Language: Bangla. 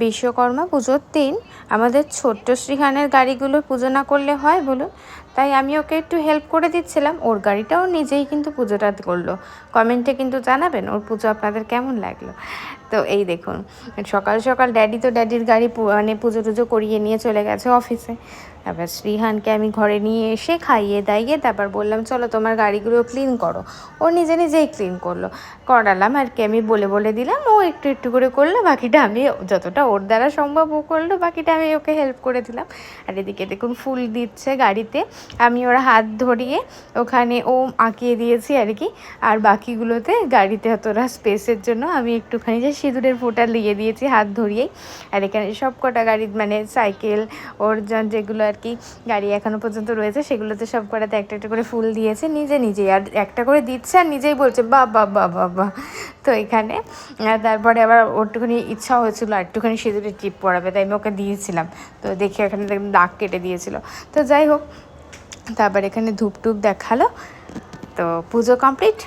বিশ্বকর্মা পুজোর দিন আমাদের ছোট্ট শ্রীহানের গাড়িগুলো পুজো না করলে হয় বলুন? তাই আমি ওকে একটু হেল্প করে দিচ্ছিলাম। ওর গাড়িটাও নিজেই কিন্তু পুজোটা করলো। কমেন্টে কিন্তু জানাবেন ওর পুজো আপনাদের কেমন লাগলো। তো এই দেখুন, সকাল সকাল ড্যাডির গাড়ি মানে পুজো টুজো করিয়ে নিয়ে চলে গেছে অফিসে। তারপর শ্রীহানকে আমি ঘরে নিয়ে এসে খাইয়ে দাইয়ে তারপর বললাম চলো তোমার গাড়িগুলো ক্লিন করো। ও নিজেই ক্লিন করালাম আর কি। আমি বলে দিলাম, ও একটু একটু করে করলো, বাকিটা আমি যতটা ওর দ্বারা সম্ভব ও করলো, বাকিটা আমি ওকে হেল্প করে দিলাম। আর এদিকে দেখুন ফুল দিচ্ছে গাড়িতে, আমি ওরা হাত ধরিয়ে ওখানে ও আঁকিয়ে দিয়েছি আর কি। আর বাকিগুলোতে গাড়িতে তোরা স্পেসের জন্য আমি একটুখানি যে সিঁদুরের ফোঁটা লিয়ে দিয়েছি হাত ধরিয়েই। আর এখানে সব কটা গাড়ি মানে সাইকেল ওর যেগুলো আর কি গাড়ি এখনও পর্যন্ত রয়েছে সেগুলোতে সব কটাতে একটা একটা করে ফুল দিয়েছে নিজেই। আর একটা করে দিচ্ছে আর নিজেই বলছে বাহ বাহ বাহ বাহ বাহ। তো এখানে তারপরে আবার ওরটুখানি ইচ্ছা হয়েছিল আর একটুখানি সিঁদুরের টিপ পরাবে, তাই আমি ওকে দিয়েছিলাম। তো দেখি এখানে দাগ কেটে দিয়েছিল। তো যাই হোক, তারপর এখানে ধূপ টুপ দেখালো। তো পুজো কমপ্লিট।